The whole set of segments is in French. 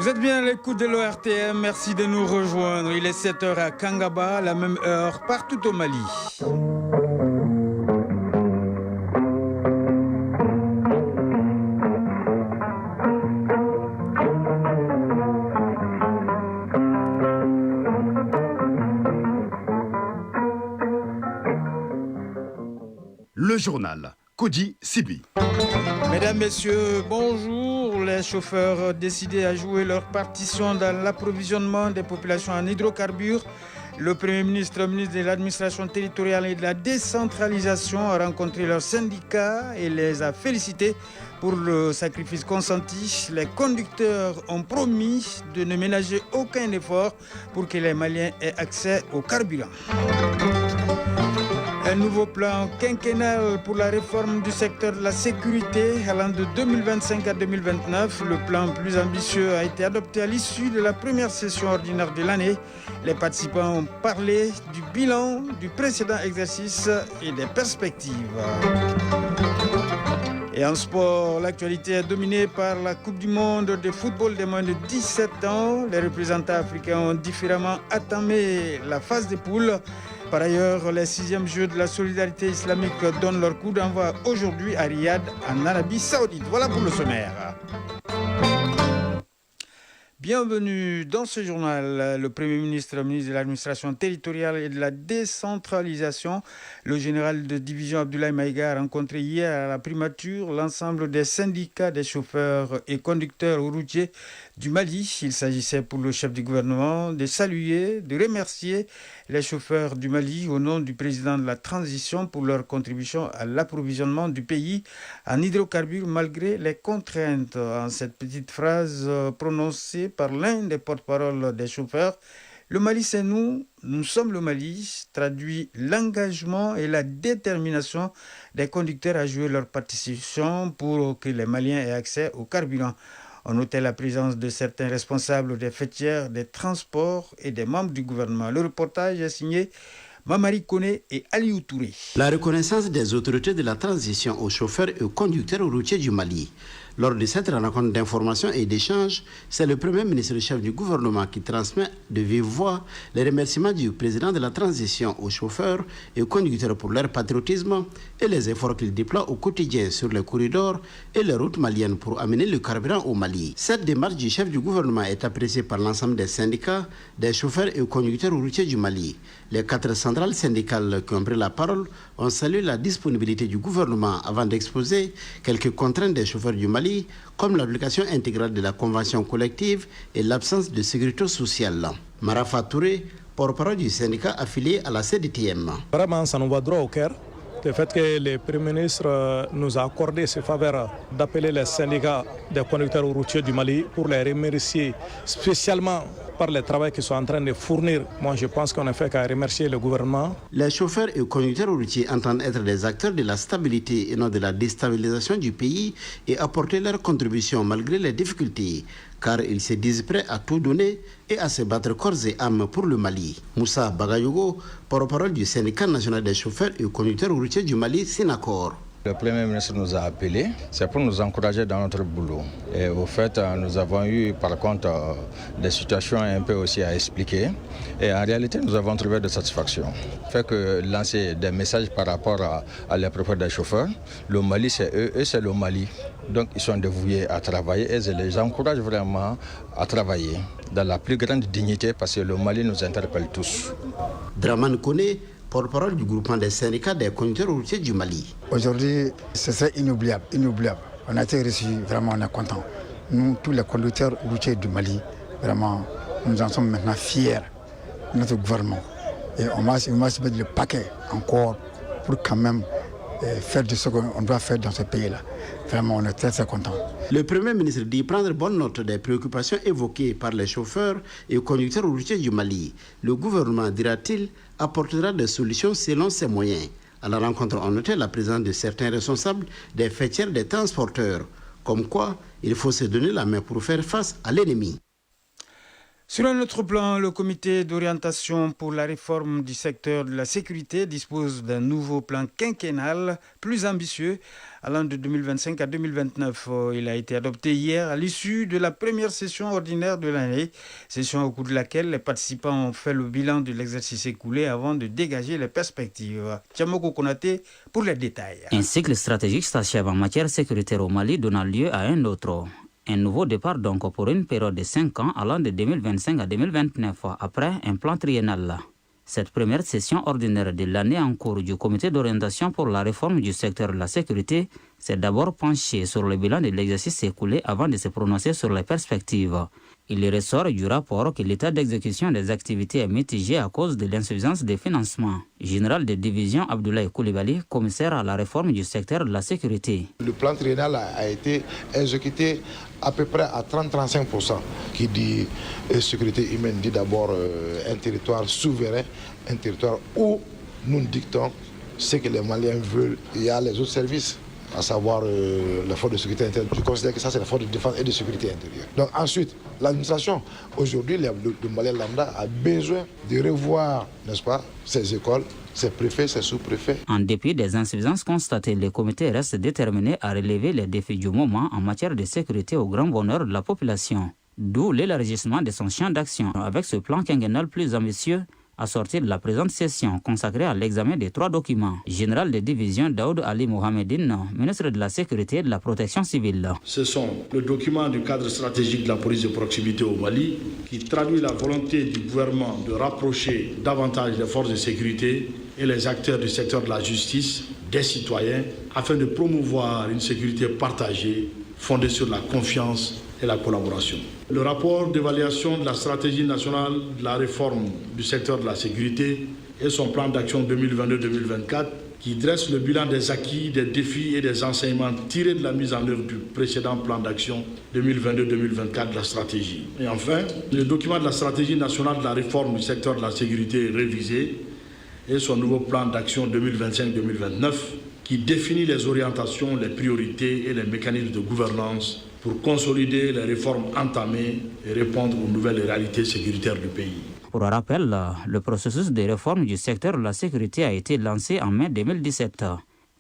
Vous êtes bien à l'écoute de l'ORTM, merci de nous rejoindre. Il est 7h à Kangaba, la même heure partout au Mali. Le journal, Kodi Sibi. Mesdames, Messieurs, bonjour. Les chauffeurs décidés à jouer leur partition dans l'approvisionnement des populations en hydrocarbures. Le Premier ministre, ministre de l'administration territoriale et de la décentralisation a rencontré leurs syndicats et les a félicités pour le sacrifice consenti. Les conducteurs ont promis de ne ménager aucun effort pour que les Maliens aient accès au carburant. Un nouveau plan quinquennal pour la réforme du secteur de la sécurité allant de 2025 à 2029. Le plan plus ambitieux a été adopté à l'issue de la première session ordinaire de l'année. Les participants ont parlé du bilan du précédent exercice et des perspectives. Et en sport, l'actualité est dominée par la Coupe du monde de football des moins de 17 ans. Les représentants africains ont différemment entamé la phase des poules. Par ailleurs, les 6e Jeux de la solidarité islamique donnent leur coup d'envoi aujourd'hui à Riyad, en Arabie Saoudite. Voilà pour le sommaire. Bienvenue dans ce journal. Le Premier ministre, ministre de l'administration territoriale et de la décentralisation, le général de division Abdoulaye Maïga a rencontré hier à la primature l'ensemble des syndicats des chauffeurs et conducteurs routiers du Mali. Il s'agissait pour le chef du gouvernement de saluer, de remercier les chauffeurs du Mali au nom du président de la transition pour leur contribution à l'approvisionnement du pays en hydrocarbures malgré les contraintes. En cette petite phrase prononcée par l'un des porte-parole des chauffeurs, le Mali c'est nous, nous sommes le Mali, traduit l'engagement et la détermination des conducteurs à jouer leur participation pour que les Maliens aient accès au carburant. On notait la présence de certains responsables des fêtières, des transports et des membres du gouvernement. Le reportage est signé Mamari Koné et Aliou Touré. La reconnaissance des autorités de la transition aux chauffeurs et aux conducteurs routiers du Mali. Lors de cette rencontre d'information et d'échange, c'est le Premier ministre chef du gouvernement qui transmet de vive voix les remerciements du président de la transition aux chauffeurs et aux conducteurs pour leur patriotisme et les efforts qu'ils déploient au quotidien sur les corridors et les routes maliennes pour amener le carburant au Mali. Cette démarche du chef du gouvernement est appréciée par l'ensemble des syndicats, des chauffeurs et aux conducteurs routiers du Mali. Les 4 centrales syndicales qui ont pris la parole ont salué la disponibilité du gouvernement avant d'exposer quelques contraintes des chauffeurs du Mali, comme l'application intégrale de la convention collective et l'absence de sécurité sociale. Marafa Touré, porte-parole du syndicat affilié à la CDTM. Vraiment, ça nous va droit au cœur. Le fait que le Premier ministre nous a accordé ce faveur d'appeler les syndicats des conducteurs routiers du Mali pour les remercier spécialement par le travail qu'ils sont en train de fournir. Moi, je pense qu'on a fait qu'à remercier le gouvernement. Les chauffeurs et conducteurs routiers entendent être des acteurs de la stabilité et non de la déstabilisation du pays et apporter leur contribution malgré les difficultés, car ils se disent prêts à tout donner et à se battre corps et âme pour le Mali. Moussa Bagayogo, porte-parole du syndicat national des chauffeurs et conducteurs routiers du Mali, Sinacor. Le Premier ministre nous a appelés, c'est pour nous encourager dans notre boulot. Et au fait, nous avons eu par contre des situations un peu aussi à expliquer. Et en réalité, nous avons trouvé de satisfaction. Fait que lancer des messages par rapport à les propos des chauffeurs. Le Mali, c'est eux, et c'est le Mali. Donc ils sont dévoués à travailler et je les encourage vraiment à travailler dans la plus grande dignité parce que le Mali nous interpelle tous. Draman Koné, porte-parole du groupement des syndicats des conducteurs routiers du Mali. Aujourd'hui, ce serait inoubliable. On a été reçus, vraiment on est contents. Nous, tous les conducteurs routiers du Mali, vraiment, nous en sommes maintenant fiers de notre gouvernement. Et on va se mettre le paquet encore pour quand même faire de ce qu'on doit faire dans ce pays-là. Vraiment, on est très, très contents. Le Premier ministre dit prendre bonne note des préoccupations évoquées par les chauffeurs et conducteurs routiers du Mali. Le gouvernement, dira-t-il, apportera des solutions selon ses moyens. À la rencontre, on notait la présence de certains responsables des fêtières des transporteurs. Comme quoi, il faut se donner la main pour faire face à l'ennemi. Sur un autre plan, le comité d'orientation pour la réforme du secteur de la sécurité dispose d'un nouveau plan quinquennal plus ambitieux allant de 2025 à 2029. Il a été adopté hier à l'issue de la première session ordinaire de l'année, session au cours de laquelle les participants ont fait le bilan de l'exercice écoulé avant de dégager les perspectives. Tchamoko Konaté pour les détails. Un cycle stratégique s'achève en matière sécuritaire au Mali, donnant lieu à un autre. Un nouveau départ donc pour une période de 5 ans allant de 2025 à 2029 après un plan triennal. Cette première session ordinaire de l'année en cours du comité d'orientation pour la réforme du secteur de la sécurité s'est d'abord penchée sur le bilan de l'exercice écoulé avant de se prononcer sur les perspectives. Il ressort du rapport que l'état d'exécution des activités est mitigé à cause de l'insuffisance des financements. Général de division Abdoulaye Koulibaly, commissaire à la réforme du secteur de la sécurité. Le plan triennal a été exécuté à peu près à 30-35%. Qui dit sécurité humaine dit d'abord un territoire souverain, un territoire où nous dictons ce que les Maliens veulent. Il y a les autres services, à savoir la force de sécurité intérieure. Je considère que ça, c'est la force de défense et de sécurité intérieure. Donc ensuite, l'administration, aujourd'hui, le Malien lambda a besoin de revoir, n'est-ce pas, ses écoles, ses préfets, ses sous-préfets. En dépit des insuffisances constatées, le comité reste déterminé à relever les défis du moment en matière de sécurité au grand bonheur de la population. D'où l'élargissement de son champ d'action avec ce plan quinquennal plus ambitieux assorti de la présente session consacrée à l'examen des 3 documents. Général de division Daoud Ali Mohamedine, ministre de la Sécurité et de la Protection civile. Ce sont le document du cadre stratégique de la police de proximité au Mali qui traduit la volonté du gouvernement de rapprocher davantage les forces de sécurité et les acteurs du secteur de la justice des citoyens afin de promouvoir une sécurité partagée fondée sur la confiance et la collaboration. Le rapport d'évaluation de la stratégie nationale de la réforme du secteur de la sécurité et son plan d'action 2022-2024 qui dresse le bilan des acquis, des défis et des enseignements tirés de la mise en œuvre du précédent plan d'action 2022-2024 de la stratégie. Et enfin, le document de la stratégie nationale de la réforme du secteur de la sécurité révisé et son nouveau plan d'action 2025-2029 qui définit les orientations, les priorités et les mécanismes de gouvernance pour consolider les réformes entamées et répondre aux nouvelles réalités sécuritaires du pays. Pour rappel, le processus de réforme du secteur de la sécurité a été lancé en mai 2017.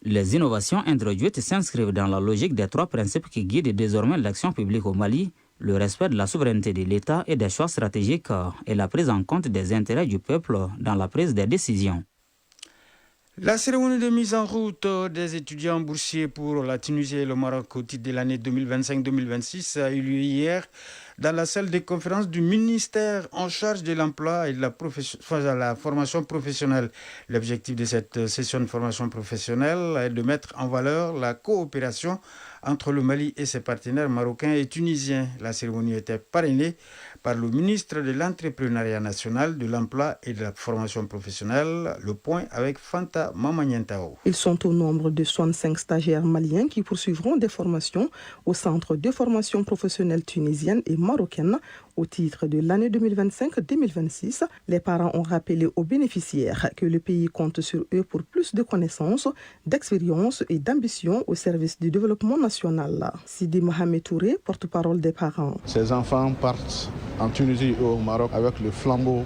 Les innovations introduites s'inscrivent dans la logique des 3 principes qui guident désormais l'action publique au Mali, le respect de la souveraineté de l'État et des choix stratégiques et la prise en compte des intérêts du peuple dans la prise des décisions. La cérémonie de mise en route des étudiants boursiers pour la Tunisie et le Maroc au titre de l'année 2025-2026 a eu lieu hier dans la salle des conférences du ministère en charge de l'emploi et de la formation professionnelle. L'objectif de cette session de formation professionnelle est de mettre en valeur la coopération entre le Mali et ses partenaires marocains et tunisiens. La cérémonie était parrainée par le ministre de l'Entrepreneuriat national, de l'emploi et de la formation professionnelle. Le point avec Fanta Mamanyentao. Ils sont au nombre de 65 stagiaires maliens qui poursuivront des formations au centre de formation professionnelle tunisienne et marocaine au titre de l'année 2025-2026. Les parents ont rappelé aux bénéficiaires que le pays compte sur eux pour plus de connaissances, d'expérience et d'ambition au service du développement national. Sidi Mohamed Touré, porte-parole des parents. Ces enfants partent en Tunisie et au Maroc avec le flambeau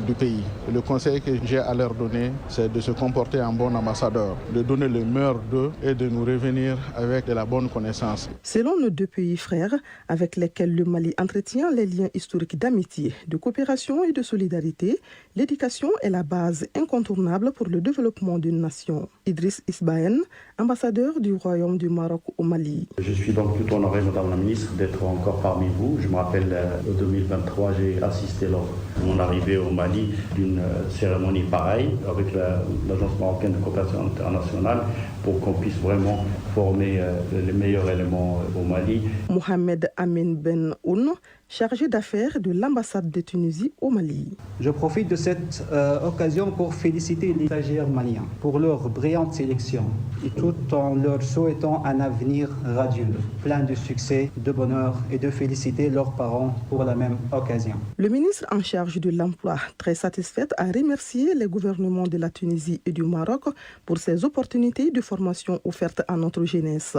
du pays. Le conseil que j'ai à leur donner, c'est de se comporter en bon ambassadeur, de donner le meilleur d'eux et de nous revenir avec de la bonne connaissance. Selon nos 2 pays frères, avec lesquels le Mali entretient les liens historiques d'amitié, de coopération et de solidarité, l'éducation est la base incontournable pour le développement d'une nation. Idriss Isbahen, ambassadeur du Royaume du Maroc au Mali. Je suis donc tout honoré, Madame la Ministre, d'être encore parmi vous. Je me rappelle, en 2023, j'ai assisté lors de mon arrivée au Mali d'une cérémonie pareille avec l'Agence marocaine de coopération internationale pour qu'on puisse vraiment former les meilleurs éléments au Mali. Mohamed Amin Ben Oun, chargé d'affaires de l'ambassade de Tunisie au Mali. Je profite de cette occasion pour féliciter les stagiaires maliens pour leur brillante sélection et tout en leur souhaitant un avenir radieux, plein de succès, de bonheur et de féliciter leurs parents pour la même occasion. Le ministre en charge de l'emploi, très satisfait, a remercié les gouvernements de la Tunisie et du Maroc pour ces opportunités de formation offertes à notre jeunesse.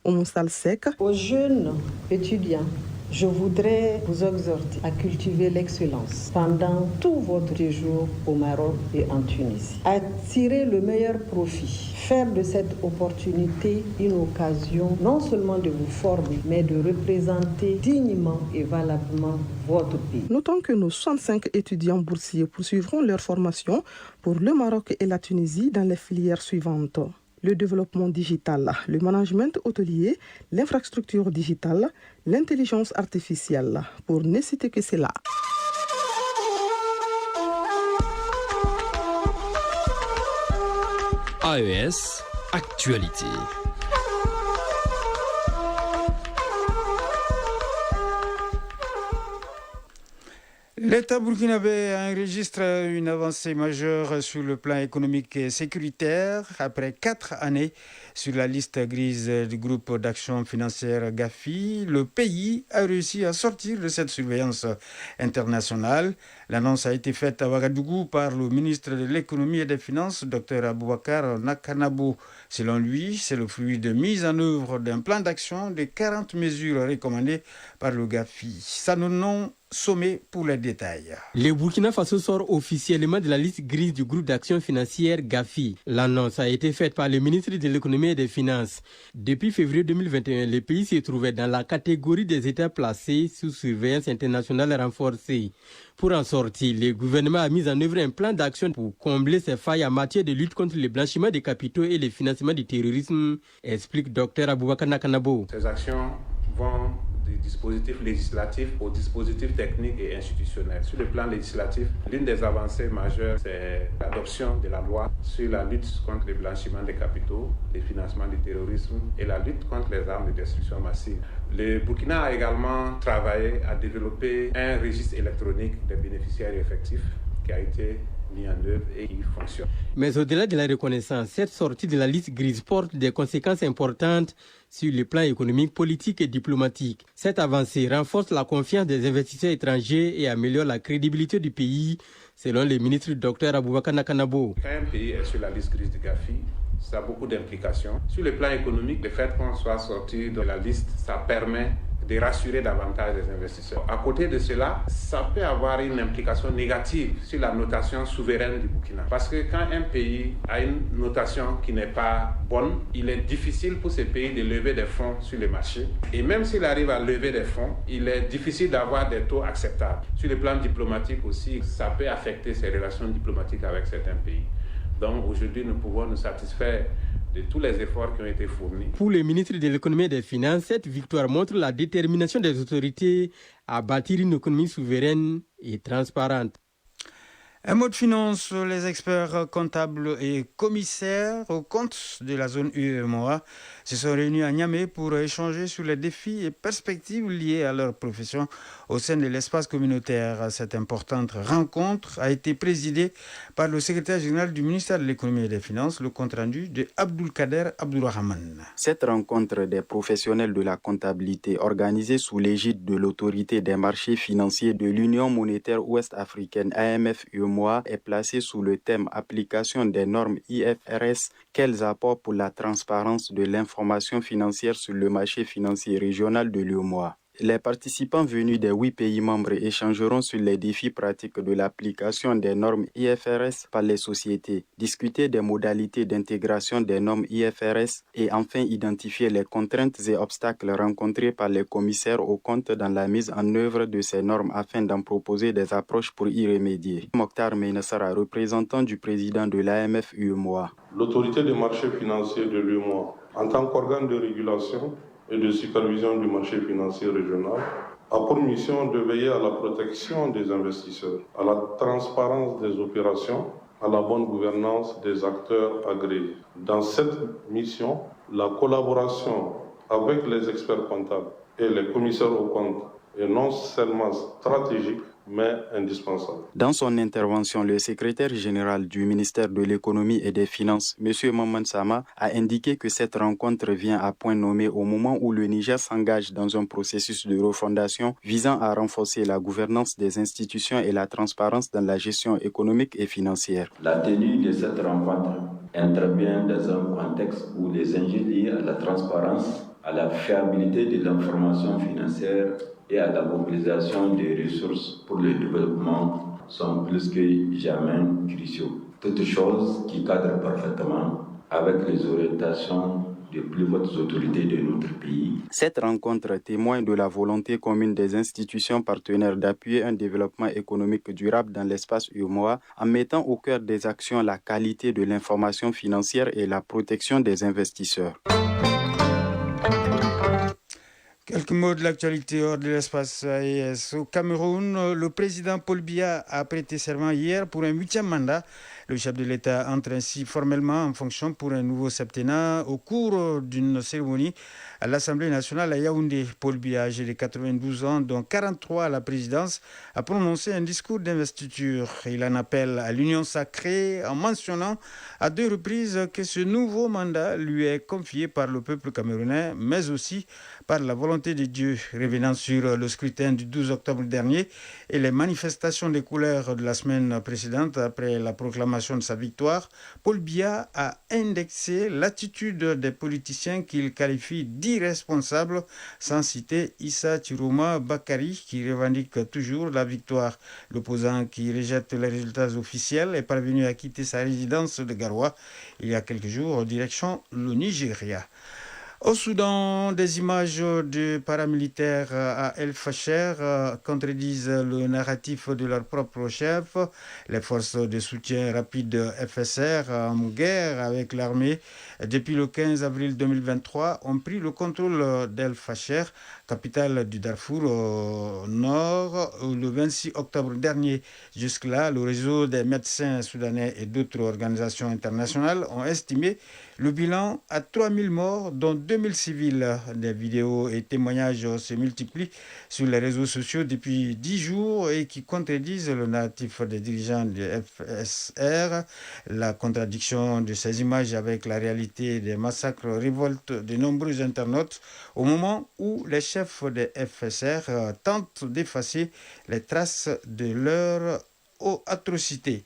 Aux jeunes étudiants, Je voudrais vous exhorter à cultiver l'excellence pendant tout votre séjour au Maroc et en Tunisie. À tirer le meilleur profit. Faire de cette opportunité une occasion non seulement de vous former, mais de représenter dignement et valablement votre pays. Notons que nos 65 étudiants boursiers poursuivront leur formation pour le Maroc et la Tunisie dans les filières suivantes. Le développement digital, le management hôtelier, l'infrastructure digitale, l'intelligence artificielle, pour ne citer que cela. AES, actualité. L'État burkinabé enregistre une avancée majeure sur le plan économique et sécuritaire après 4 années sur la liste grise du groupe d'action financière GAFI. Le pays a réussi à sortir de cette surveillance internationale. L'annonce a été faite à Ouagadougou par le ministre de l'économie et des finances, Dr Aboubakar Nakanabo. Selon lui, c'est le fruit de mise en œuvre d'un plan d'action de 40 mesures recommandées par le GAFI. Ça nous non sommet pour les détails. Le Burkina Faso sort officiellement de la liste grise du groupe d'action financière GAFI. L'annonce a été faite par le ministre de l'économie et des finances. Depuis février 2021, le pays se trouvait dans la catégorie des États placés sous surveillance internationale renforcée. Pour en sortir, le gouvernement a mis en œuvre un plan d'action pour combler ses failles en matière de lutte contre le blanchiment des capitaux et le financement du terrorisme, explique Dr Aboubakar Nakanabo. Ces actions vont du dispositif législatif au dispositif technique et institutionnel. Sur le plan législatif, l'une des avancées majeures, c'est l'adoption de la loi sur la lutte contre le blanchiment des capitaux, le financement du terrorisme et la lutte contre les armes de destruction massive. Le Burkina a également travaillé à développer un registre électronique des bénéficiaires effectifs qui a été mis en œuvre et qui fonctionne. Mais au-delà de la reconnaissance, cette sortie de la liste grise porte des conséquences importantes sur le plan économique, politique et diplomatique. Cette avancée renforce la confiance des investisseurs étrangers et améliore la crédibilité du pays, selon le ministre Dr Aboubakar Nakanabo. Quand un pays est sur la liste grise du GAFI, ça a beaucoup d'implications. Sur le plan économique, le fait qu'on soit sorti de la liste, ça permet de rassurer davantage les investisseurs. À côté de cela, ça peut avoir une implication négative sur la notation souveraine du Burkina. Parce que quand un pays a une notation qui n'est pas bonne, il est difficile pour ce pays de lever des fonds sur le marché. Et même s'il arrive à lever des fonds, il est difficile d'avoir des taux acceptables. Sur le plan diplomatique aussi, ça peut affecter ses relations diplomatiques avec certains pays. Donc aujourd'hui, nous pouvons nous satisfaire de tous les efforts qui ont été fournis. Pour le ministre de l'économie et des finances, cette victoire montre la détermination des autorités à bâtir une économie souveraine et transparente. Un mot de finance, les experts comptables et commissaires aux comptes de la zone UEMOA se sont réunis à Niamey pour échanger sur les défis et perspectives liées à leur profession au sein de l'espace communautaire. Cette importante rencontre a été présidée par le secrétaire général du ministère de l'économie et des finances, le compte-rendu de Abdulkader Abdourahmane. Cette rencontre des professionnels de la comptabilité organisée sous l'égide de l'autorité des marchés financiers de l'Union monétaire ouest-africaine AMF-UEMOA est placé sous le thème application des normes IFRS, quels apports pour la transparence de l'information financière sur le marché financier régional de l'UEMOA. Les participants venus des 8 pays membres échangeront sur les défis pratiques de l'application des normes IFRS par les sociétés, discuter des modalités d'intégration des normes IFRS et enfin identifier les contraintes et obstacles rencontrés par les commissaires aux comptes dans la mise en œuvre de ces normes afin d'en proposer des approches pour y remédier. Mokhtar Meinassara, représentant du président de l'AMF-UEMOA. L'autorité des marchés financiers de l'UEMOA, en tant qu'organe de régulation et de supervision du marché financier régional, a pour mission de veiller à la protection des investisseurs, à la transparence des opérations, à la bonne gouvernance des acteurs agréés. Dans cette mission, la collaboration avec les experts comptables et les commissaires aux comptes est non seulement stratégique, mais indispensable. Dans son intervention, le secrétaire général du ministère de l'économie et des finances, M. Maman Sama, a indiqué que cette rencontre vient à point nommé au moment où le Niger s'engage dans un processus de refondation visant à renforcer la gouvernance des institutions et la transparence dans la gestion économique et financière. La tenue de cette rencontre intervient dans un contexte où les enjeux liés à la transparence, à la fiabilité de l'information financière et à la mobilisation des ressources pour le développement sont plus que jamais cruciaux. Toutes choses qui cadrent parfaitement avec les orientations des plus hautes autorités de notre pays. Cette rencontre témoigne de la volonté commune des institutions partenaires d'appuyer un développement économique durable dans l'espace UEMOA en mettant au cœur des actions la qualité de l'information financière et la protection des investisseurs. Quelques mots de l'actualité hors de l'espace AES. Au Cameroun, le président Paul Biya a prêté serment hier pour un 8e mandat. Le chef de l'État entre ainsi formellement en fonction pour un nouveau septennat au cours d'une cérémonie à l'Assemblée nationale à Yaoundé. Paul Biya, âgé de 92 ans, dont 43 à la présidence, a prononcé un discours d'investiture. Il en appelle à l'union sacrée en mentionnant à 2 reprises que ce nouveau mandat lui est confié par le peuple camerounais, mais aussi par la volonté de Dieu. Revenant sur le scrutin du 12 octobre dernier et les manifestations des couleurs de la semaine précédente après la proclamation de sa victoire, Paul Biya a indexé l'attitude des politiciens qu'il qualifie d'irresponsables, sans citer Issa Chiroma Bakari qui revendique toujours la victoire. L'opposant qui rejette les résultats officiels est parvenu à quitter sa résidence de Garoua il y a quelques jours en direction le Nigeria. Au Soudan, des images de paramilitaires à El Fasher contredisent le narratif de leur propre chef. Les forces de soutien rapide FSR en guerre avec l'armée depuis le 15 avril 2023 ont pris le contrôle d'El Fasher, capitale du Darfour au nord, le 26 octobre dernier. Jusque-là, le réseau des médecins soudanais et d'autres organisations internationales ont estimé le bilan à 3000 morts, dont 2000 civils. Des vidéos et témoignages se multiplient sur les réseaux sociaux depuis 10 jours et qui contredisent le narratif des dirigeants du FSR. La contradiction de ces images avec la réalité des massacres révolte de nombreux internautes au moment où les chefs des FSR tentent d'effacer les traces de leurs atrocités.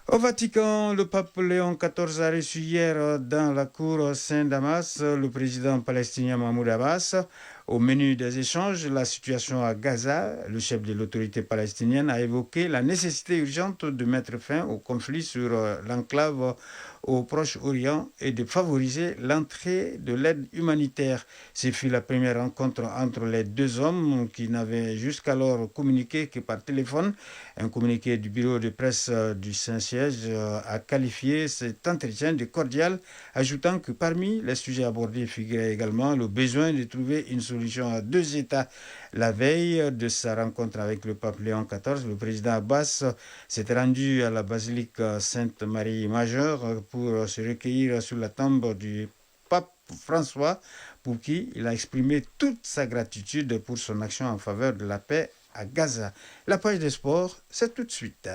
Au Vatican, le pape Léon XIV a reçu hier dans la cour Saint-Damas le président palestinien Mahmoud Abbas. Au menu des échanges, la situation à Gaza, le chef de l'autorité palestinienne a évoqué la nécessité urgente de mettre fin au conflit sur l'enclave au Proche-Orient et de favoriser l'entrée de l'aide humanitaire. Ce fut la première rencontre entre les deux hommes qui n'avaient jusqu'alors communiqué que par téléphone. Un communiqué du bureau de presse du Saint-Siège a qualifié cet entretien de cordial, ajoutant que parmi les sujets abordés figurait également le besoin de trouver une solution à 2 États. La veille de sa rencontre avec le pape Léon XIV, le président Abbas s'était rendu à la basilique Sainte-Marie Majeure pour se recueillir sur la tombe du pape François, pour qui il a exprimé toute sa gratitude pour son action en faveur de la paix à Gaza. La page des sports, c'est tout de suite.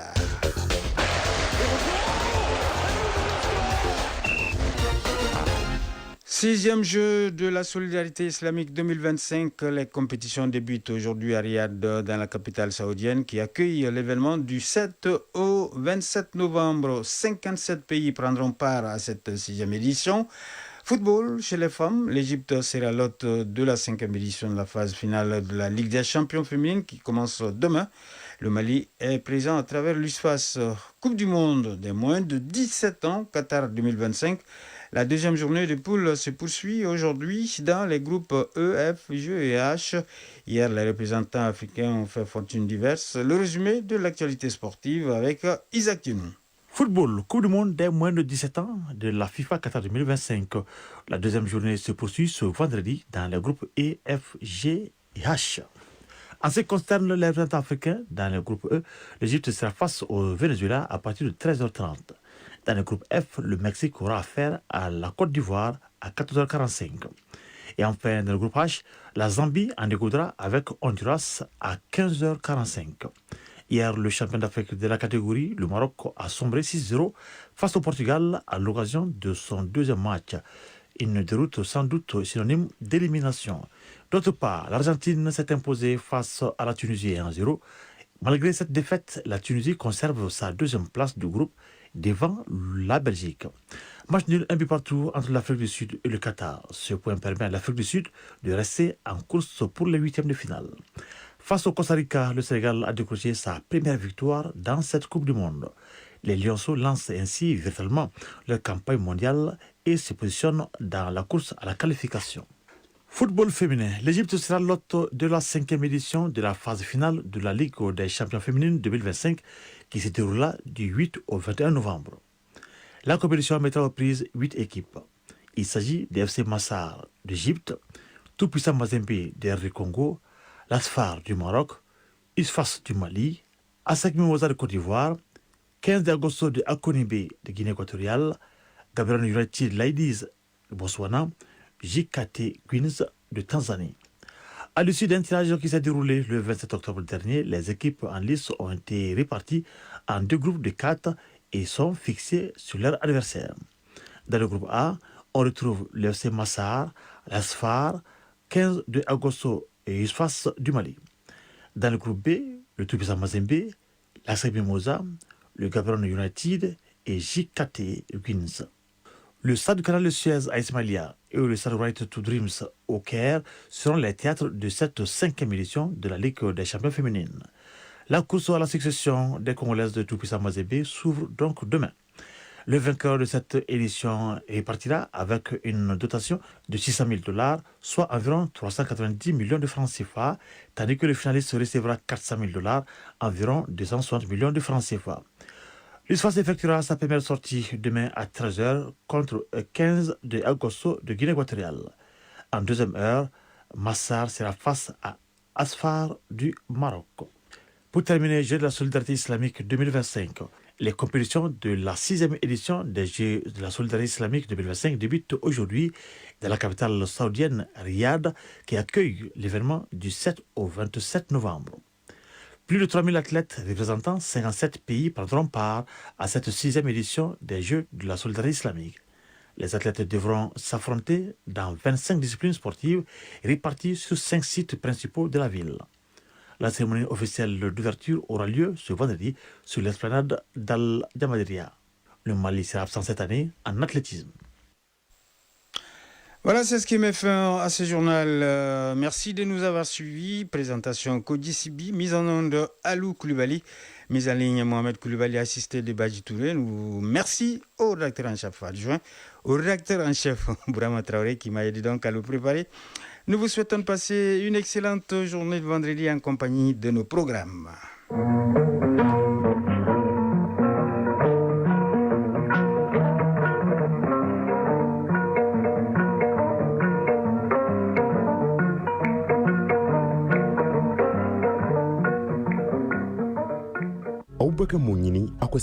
Sixième jeu de la solidarité islamique 2025. Les compétitions débutent aujourd'hui à Riyad, dans la capitale saoudienne, qui accueille l'événement du 7 au 27 novembre. 57 pays prendront part à cette sixième édition. Football chez les femmes, l'Égypte sera l'hôte de la 5e édition de la phase finale de la Ligue des champions féminines qui commence demain. Le Mali est présent à travers l'USFAS. Coupe du monde des moins de 17 ans, Qatar 2025. La deuxième journée de poule se poursuit aujourd'hui dans les groupes E, F, G et H. Hier, les représentants africains ont fait fortune diverse. Le résumé de l'actualité sportive avec Isaac Tienou. Football, Coupe du monde des moins de 17 ans de la FIFA Qatar 2025. La deuxième journée se poursuit ce vendredi dans les groupes E, F, G et H. En ce qui concerne les représentants africains, dans le groupe E, l'Égypte sera face au Venezuela à partir de 13h30. Dans le groupe F, le Mexique aura affaire à la Côte d'Ivoire à 14h45. Et enfin, dans le groupe H, la Zambie en découdra avec Honduras à 15h45. Hier, le champion d'Afrique de la catégorie, le Maroc, a sombré 6-0 face au Portugal à l'occasion de son deuxième match. Une déroute sans doute synonyme d'élimination. D'autre part, l'Argentine s'est imposée face à la Tunisie 1-0. Malgré cette défaite, la Tunisie conserve sa deuxième place du groupe devant la Belgique. Match nul un but partout entre l'Afrique du Sud et le Qatar. Ce point permet à l'Afrique du Sud de rester en course pour les huitièmes de finale. Face au Costa Rica, le Sénégal a décroché sa première victoire dans cette Coupe du Monde. Les Lionceaux lancent ainsi virtuellement leur campagne mondiale et se positionnent dans la course à la qualification. Football féminin. L'Égypte sera l'hôte de la 5e édition de la phase finale de la Ligue des champions féminines 2025 qui se déroulera du 8 au 21 novembre. La compétition mettra aux prises 8 équipes. Il s'agit des FC Massar d'Égypte, Tout-Puissant Mazembe du Congo, l'Asfar du Maroc, Isfas du Mali, Asak Mimosa de Côte d'Ivoire, 15 d'Agosto de Akonibé de Guinée équatoriale, Gaborone United Ladies de Botswana, JKT Queens de Tanzanie. À l'issue d'un tirage qui s'est déroulé le 27 octobre dernier, les équipes en lice ont été réparties en 2 groupes de 4 et sont fixées sur leur adversaire. Dans le groupe A, on retrouve le FC Massar, l'Asfar, 15 de Agosto et Isfas du Mali. Dans le groupe B, le Tout-Puissant Mazembe, l'ASEC Mimosa, le Gaborone United et JKT Queens. Le stade du Canal de Suez à Ismailia et le stade Right to Dreams au Caire seront les théâtres de cette 5e édition de la Ligue des champions féminines. La course à la succession des Congolaises de Tout-Puissant Mazembe s'ouvre donc demain. Le vainqueur de cette édition repartira avec une dotation de $600 000, soit environ 390 millions de francs CFA, tandis que le finaliste recevra $400 000, environ 260 millions de francs CFA. L'ISFAS effectuera sa première sortie demain à 13h contre 15 de Agosto de Guinée équatoriale. En deuxième heure, Massar sera face à Asfar du Maroc. Pour terminer, Jeux de la solidarité islamique 2025. Les compétitions de la 6e édition des Jeux de la solidarité islamique 2025 débutent aujourd'hui dans la capitale saoudienne Riyad qui accueille l'événement du 7 au 27 novembre. Plus de 3000 athlètes représentant 57 pays prendront part à cette 6e édition des Jeux de la solidarité islamique. Les athlètes devront s'affronter dans 25 disciplines sportives réparties sur 5 sites principaux de la ville. La cérémonie officielle d'ouverture aura lieu ce vendredi sur l'esplanade d'Al-Jamaderia. Le Mali sera absent cette année en athlétisme. Voilà, c'est ce qui met fin à ce journal. Merci de nous avoir suivis. Présentation Kodi Sibi, mise en onde Alou Koulibaly, mise en ligne Mohamed Koulibaly, assisté de Badji Touré. Merci au rédacteur en chef adjoint, au rédacteur en chef Bourama Traoré qui m'a aidé donc à le préparer. Nous vous souhaitons de passer une excellente journée de vendredi en compagnie de nos programmes. Aw bɛ ka mun ɲini aw ka